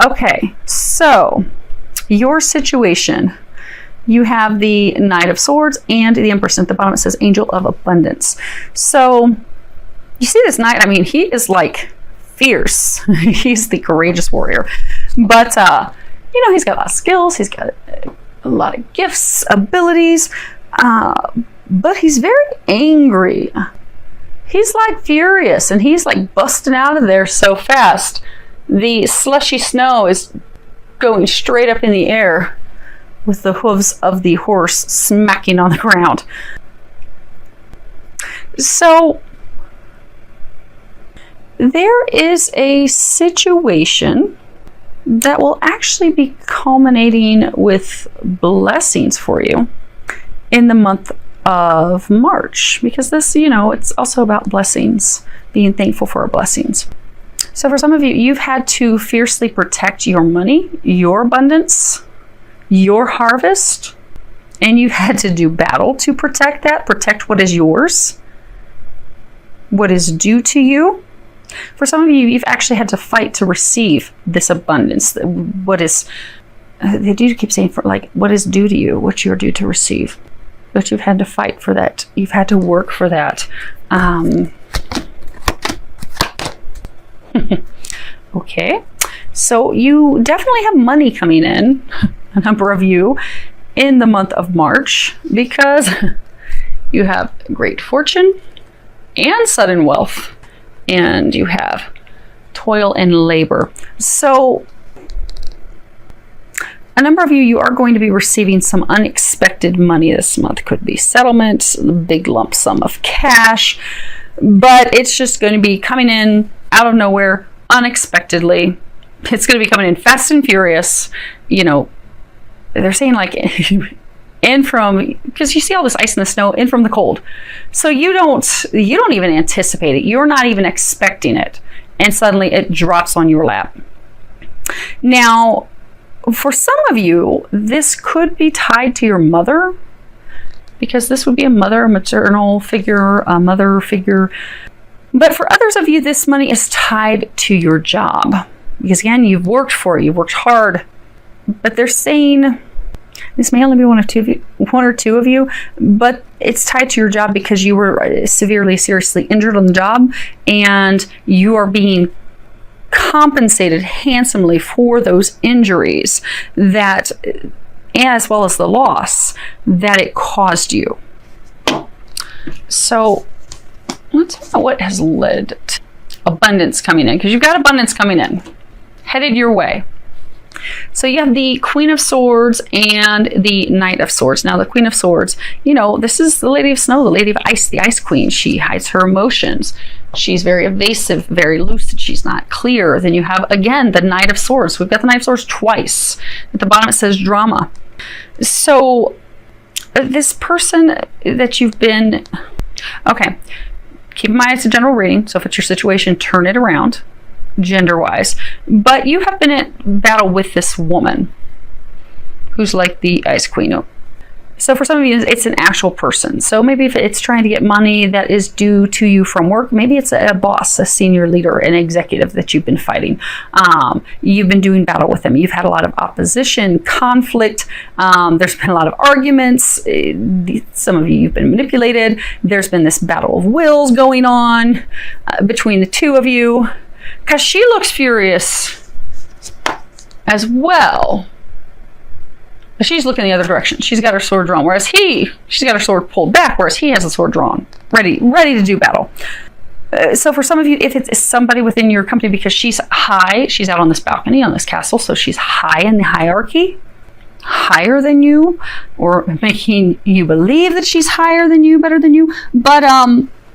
Okay, so your situation, you have the Knight of Swords and the Empress. At the bottom it says Angel of Abundance. So you see this knight, I mean, he is like fierce. He's the courageous warrior. But, you know, he's got a lot of skills. He's got a lot of gifts, abilities. But he's very angry. He's like furious, and he's like busting out of there so fast. The slushy snow is going straight up in the air with the hooves of the horse smacking on the ground. So there is a situation that will actually be culminating with blessings for you in the month of March, because this, you know, it's also about blessings, being thankful for our blessings. So for some of you, you've had to fiercely protect your money, your abundance, your harvest, and you've had to do battle to protect that, protect what is yours, what is due to you. For some of you, you've actually had to fight to receive this abundance. What is, they do keep saying, for like, what is due to you, what you're due to receive. But you've had to fight for that. You've had to work for that. Okay. So you definitely have money coming in, a number of you, in the month of March, because you have great fortune and sudden wealth, and you have toil and labor. So a number of you, you are going to be receiving some unexpected money this month. Could be settlement, a big lump sum of cash, but it's just going to be coming in out of nowhere, unexpectedly. It's going to be coming in fast and furious. You know, they're saying like in from, because you see all this ice and the snow, in from the cold. So you don't even anticipate it. You're not even expecting it, and suddenly it drops on your lap. Now, for some of you, this could be tied to your mother, because this would be a mother, a maternal figure, a mother figure. But for others of you, this money is tied to your job, because again, you've worked for it, you've worked hard. But they're saying this may only be one or two of you, but it's tied to your job because you were seriously injured on the job, and you are being compensated handsomely for those injuries, that, as well as the loss that it caused you. So let's talk about what has led to abundance coming in, because you've got abundance coming in, headed your way. So you have the Queen of Swords and the Knight of Swords. Now the Queen of Swords, you know, this is the Lady of Snow, the Lady of Ice, the Ice Queen. She hides her emotions. She's very evasive, very lucid. She's not clear. Then you have, again, the Knight of Swords. We've got the Knight of Swords twice. At the bottom it says drama. So this person that you've been, okay, keep in mind it's a general reading. So if it's your situation, turn it around gender-wise. But you have been at battle with this woman who's like the Ice Queen. So for some of you, it's an actual person. So maybe if it's trying to get money that is due to you from work, maybe it's a boss, a senior leader, an executive that you've been fighting. You've been doing battle with them. You've had a lot of opposition, conflict. There's been a lot of arguments. Some of you, you've been manipulated. There's been this battle of wills going on between the two of you, because she looks furious as well. But she's looking the other direction. She's got her sword drawn, whereas she's got her sword pulled back, whereas he has the sword drawn, ready to do battle. So for some of you, if it's somebody within your company, because she's high, she's out on this balcony, on this castle, so she's high in the hierarchy, higher than you, or making you believe that she's higher than you, better than you. But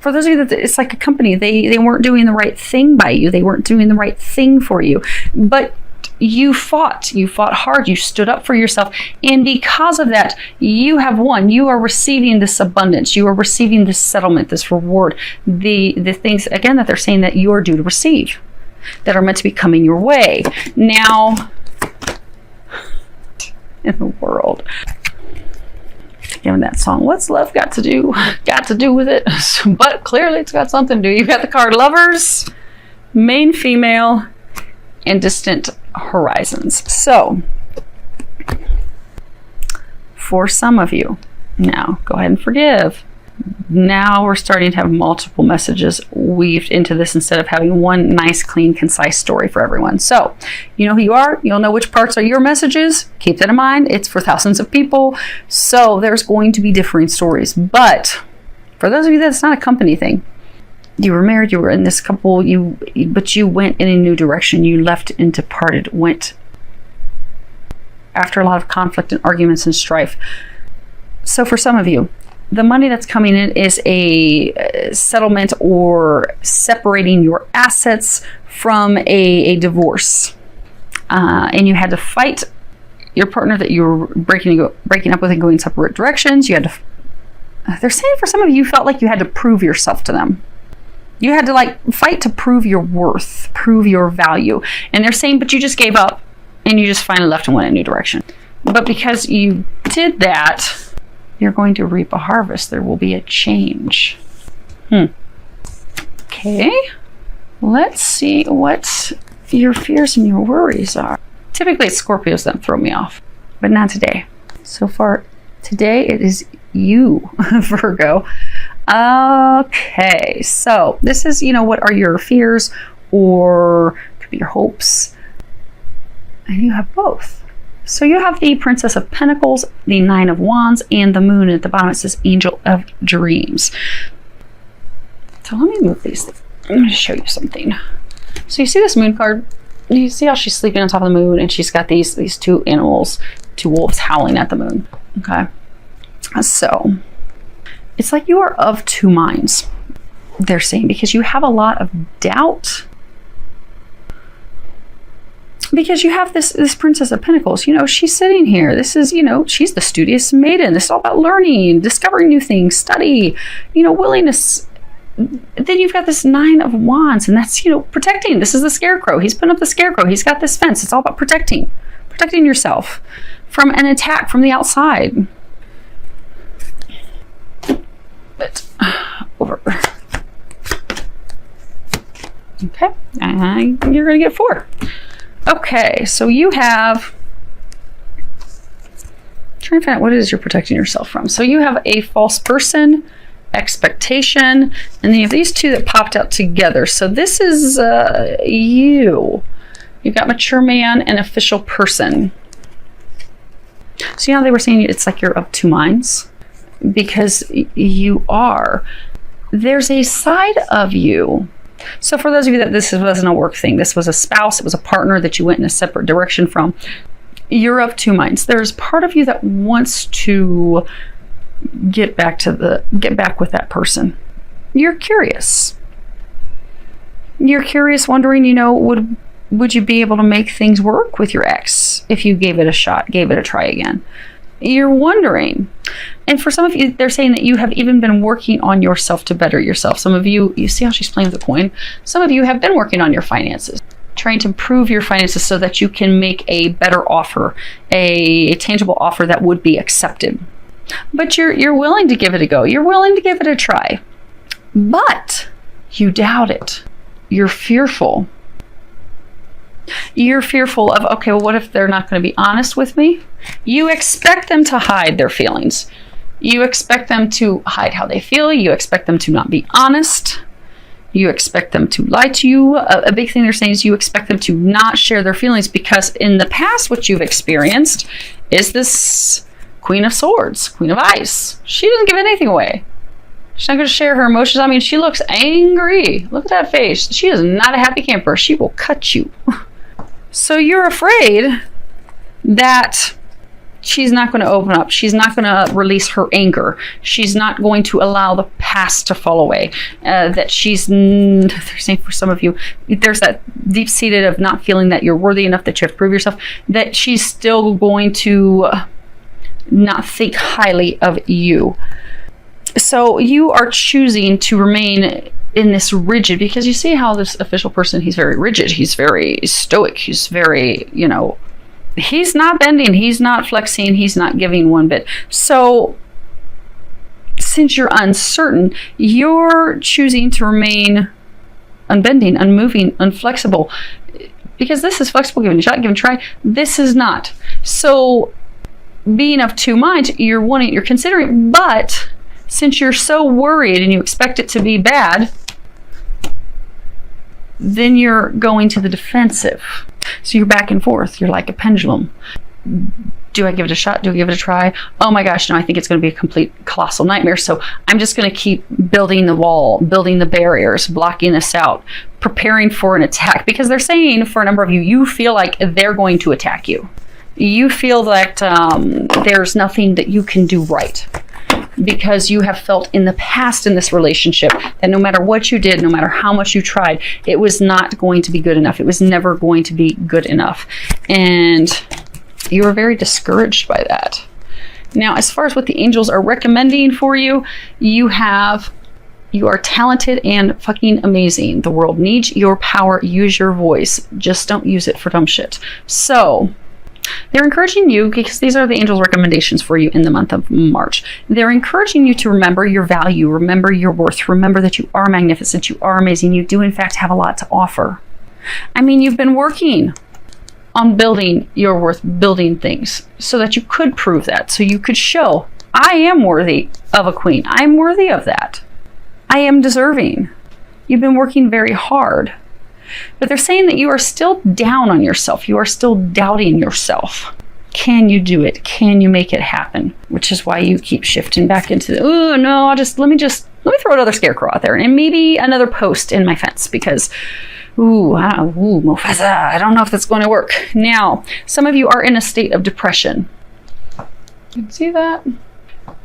for those of you that it's like a company, they weren't doing the right thing by you. They weren't doing the right thing for you. But you fought hard, you stood up for yourself, and because of that, you have won. You are receiving this abundance, you are receiving this settlement, this reward, the things, again, that they're saying that you are due to receive, that are meant to be coming your way. Now, in the world, given that song, what's love got to do with it? But clearly it's got something to do. You've got the card Lovers, main female, and distant horizons. So for some of you, now go ahead and forgive. Now we're starting to have multiple messages weaved into this instead of having one nice, clean, concise story for everyone. So you know who you are. You'll know which parts are your messages. Keep that in mind. It's for thousands of people. So there's going to be differing stories. But for those of you that's not a company thing, you were married, you were in this couple, but you went in a new direction. You left and departed, went after a lot of conflict and arguments and strife. So for some of you, the money that's coming in is a settlement or separating your assets from a divorce. And you had to fight your partner that you were breaking up with and going separate directions. You had to, they're saying for some of you, you felt like you had to prove yourself to them. You had to fight to prove your worth, prove your value. And they're saying, but you just gave up and you just finally left and went in a new direction. But because you did that, you're going to reap a harvest. There will be a change. Okay. Let's see what your fears and your worries are. Typically it's Scorpios that throw me off, but not today. So far today it is you, Virgo. Okay. So this is, what are your fears or could be your hopes? And you have both. So you have the Princess of Pentacles, the Nine of Wands, and the Moon. At the bottom it says Angel of Dreams. So let me move these. I'm going to show you something. So you see this Moon card? You see how she's sleeping on top of the moon, and she's got these two animals, two wolves howling at the moon. Okay. So it's like you are of two minds, they're saying, because you have a lot of doubt. Because you have this Princess of Pentacles, she's sitting here. This is, she's the studious maiden. This is all about learning, discovering new things, study, willingness. Then you've got this Nine of Wands, and that's, protecting. This is the Scarecrow. He's putting up the Scarecrow. He's got this fence. It's all about protecting yourself from an attack from the outside. But over. Okay, you're going to get 4. Okay, so you have, trying to find out what it is you're protecting yourself from. So you have a false person, expectation, and then you have these two that popped out together. So this is you. You've got mature man and official person. So they were saying it's like you're of two minds, because you are. There's a side of you. So for those of you that this wasn't a work thing, this was a spouse, it was a partner that you went in a separate direction from, you're of two minds. There's part of you that wants to get back with that person. You're curious. You're curious, wondering, would you be able to make things work with your ex if you gave it a shot, gave it a try again? You're wondering. And for some of you, they're saying that you have even been working on yourself to better yourself. Some of you see how she's playing with the coin. Some of you have been working on your finances, trying to improve your finances so that you can make a better offer, a tangible offer that would be accepted. But you're willing to give it a go. You're willing to give it a try. But you doubt it. You're fearful. You're fearful of, okay, well, what if they're not going to be honest with me? You expect them to hide their feelings. You expect them to hide how they feel. You expect them to not be honest. You expect them to lie to you. A big thing they're saying is you expect them to not share their feelings, because in the past what you've experienced is this Queen of Swords, Queen of Ice. She doesn't give anything away. She's not going to share her emotions. I mean, she looks angry. Look at that face. She is not a happy camper. She will cut you. So you're afraid that she's not going to open up. She's not going to release her anger. She's not going to allow the past to fall away. That they're saying for some of you, there's that deep-seated of not feeling that you're worthy enough, that you have to prove yourself, that she's still going to not think highly of you. So you are choosing to remain in this rigid, because you see how this official person, he's very rigid. He's very stoic. He's very, he's not bending. He's not flexing. He's not giving one bit. So since you're uncertain, you're choosing to remain unbending, unmoving, unflexible, because this is flexible, give it a shot, give it a try. This is not. So being of two minds, you're considering, but since you're so worried and you expect it to be bad, then you're going to the defensive. So you're back and forth. You're like a pendulum. Do I give it a shot? Do I give it a try? Oh my gosh, no, I think it's going to be a complete colossal nightmare. So I'm just going to keep building the wall, building the barriers, blocking this out, preparing for an attack. Because they're saying for a number of you, you feel like they're going to attack you. You feel that there's nothing that you can do right. Because you have felt in the past in this relationship that no matter what you did, no matter how much you tried, it was not going to be good enough. It was never going to be good enough. And you were very discouraged by that. Now, as far as what the angels are recommending for you, you are talented and fucking amazing. The world needs your power. Use your voice. Just don't use it for dumb shit. So they're encouraging you, because these are the angels' recommendations for you in the month of March. They're encouraging you to remember your value, remember your worth, remember that you are magnificent, you are amazing, you do in fact have a lot to offer. I mean, you've been working on building your worth, building things so that you could prove that, so you could show, I am worthy of a queen. I'm worthy of that. I am deserving. You've been working very hard. But they're saying that you are still down on yourself. You are still doubting yourself. Can you do it? Can you make it happen? Which is why you keep shifting back into the, oh no, let me throw another scarecrow out there and maybe another post in my fence, because Mufasa, I don't know if that's going to work. Now, some of you are in a state of depression. You can see that?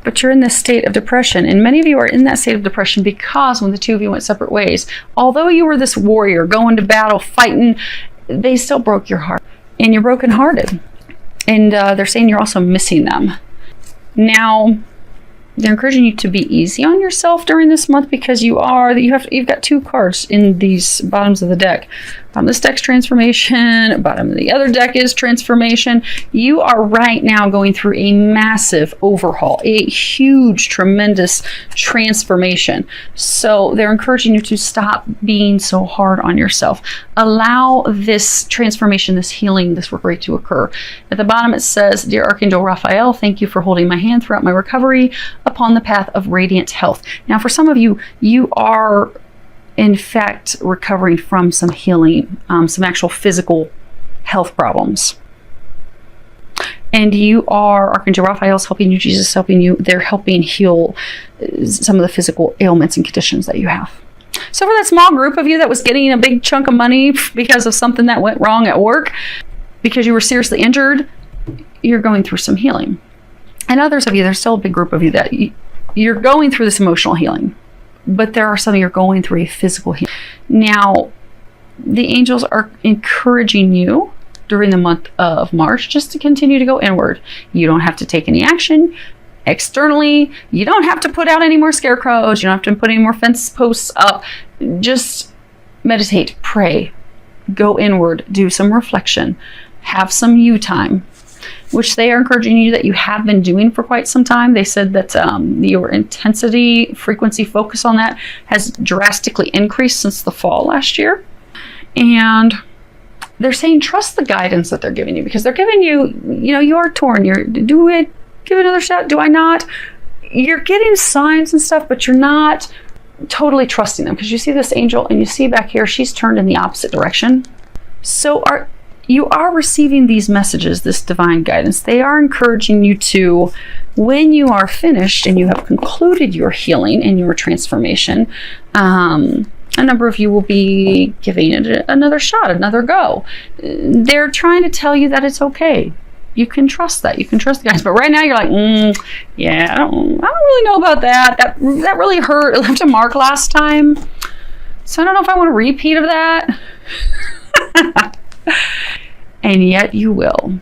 But you're in this state of depression, and many of you are in that state of depression because when the two of you went separate ways, although you were this warrior going to battle, fighting, they still broke your heart, and you're brokenhearted. And they're saying you're also missing them. Now, they're encouraging you to be easy on yourself during this month, because you've got two cards in these bottoms of the deck. Bottom of this deck's transformation, bottom of the other deck is transformation. You are right now going through a massive overhaul, a huge, tremendous transformation. So they're encouraging you to stop being so hard on yourself. Allow this transformation, this healing, this recovery to occur. At the bottom it says, Dear Archangel Raphael, thank you for holding my hand throughout my recovery upon the path of radiant health. Now, for some of you, you are in fact recovering from some healing, some actual physical health problems. And you are, Archangel Raphael's helping you, Jesus is helping you. They're helping heal some of the physical ailments and conditions that you have. So for that small group of you that was getting a big chunk of money because of something that went wrong at work, because you were seriously injured, you're going through some healing. And others of you, there's still a big group of you that you're going through this emotional healing, but there are some of you going through a physical healing. Now, the angels are encouraging you during the month of March just to continue to go inward. You don't have to take any action externally. You don't have to put out any more scarecrows. You don't have to put any more fence posts up. Just meditate, pray, go inward, do some reflection, have some you time, which they are encouraging you that you have been doing for quite some time. They said that your intensity, frequency, focus on that has drastically increased since the fall last year. And they're saying trust the guidance that they're giving you, because they're giving you, you are torn. Do I give it another shot? Do I not? You're getting signs and stuff, but you're not totally trusting them, because you see this angel and you see back here, she's turned in the opposite direction. So you are receiving these messages, this divine guidance. They are encouraging you to, when you are finished and you have concluded your healing and your transformation, a number of you will be giving it another shot, another go. They're trying to tell you that it's okay. You can trust that. You can trust the guys. But right now you're like, yeah, I don't really know about that. That really hurt. It left a mark last time. So I don't know if I want a repeat of that. And yet you will.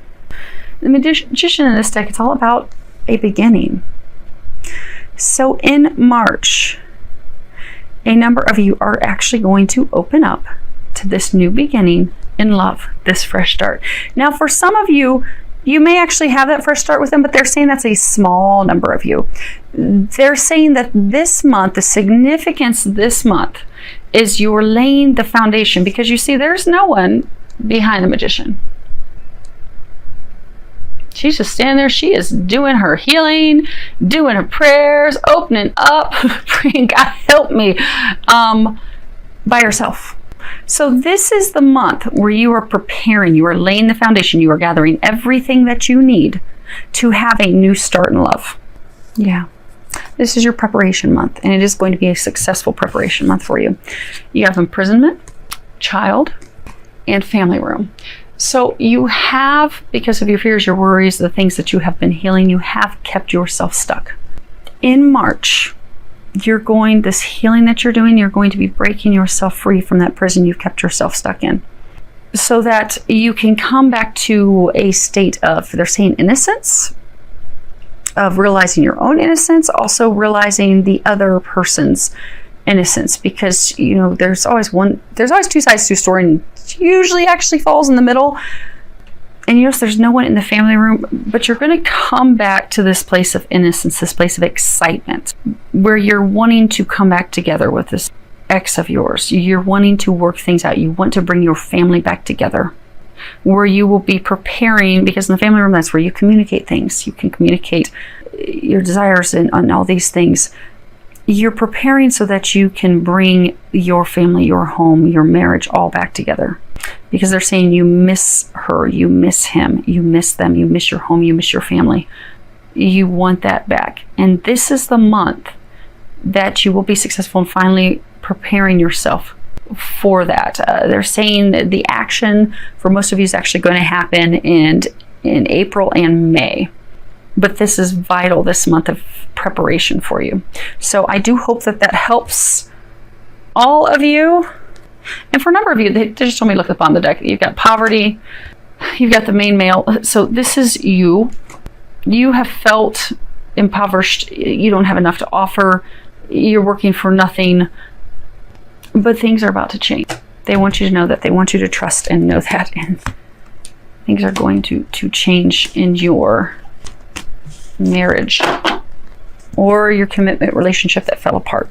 The magician in this deck, it's all about a beginning. So in March, a number of you are actually going to open up to this new beginning in love, this fresh start. Now, for some of you, you may actually have that fresh start with them, but they're saying that's a small number of you. They're saying that this month, the significance this month is you're laying the foundation, because you see there's no one behind the Magician. She's just standing there. She is doing her healing, doing her prayers, opening up, praying, God help me, by herself. So this is the month where you are preparing, you are laying the foundation, you are gathering everything that you need to have a new start in love. Yeah. This is your preparation month, and it is going to be a successful preparation month for you. You have imprisonment, child, and family room. So you have, because of your fears, your worries, the things that you have been healing, you have kept yourself stuck. In March, this healing that you're doing, you're going to be breaking yourself free from that prison you've kept yourself stuck in, so that you can come back to a state of, they're saying, innocence, of realizing your own innocence, also realizing the other person's innocence, because there's always two sides to a story, and it usually actually falls in the middle. And there's no one in the family room, but you're going to come back to this place of innocence, this place of excitement, where you're wanting to come back together with this ex of yours. You're wanting to work things out. You want to bring your family back together, where you will be preparing, because in the family room, that's where you communicate things. You can communicate your desires and all these things. You're preparing so that you can bring your family, your home, your marriage all back together. Because they're saying you miss her, you miss him, you miss them, you miss your home, you miss your family. You want that back. And this is the month that you will be successful in finally preparing yourself for that. They're saying that the action for most of you is actually going to happen in April and May. But this is vital, this month of preparation for you. So I do hope that helps all of you. And for a number of you, they just told me look up on the deck. You've got poverty, you've got the main male. So this is you. You have felt impoverished. You don't have enough to offer. You're working for nothing. But things are about to change. They want you to know that. They want you to trust and know that. And things are going to change in your marriage or your commitment relationship that fell apart.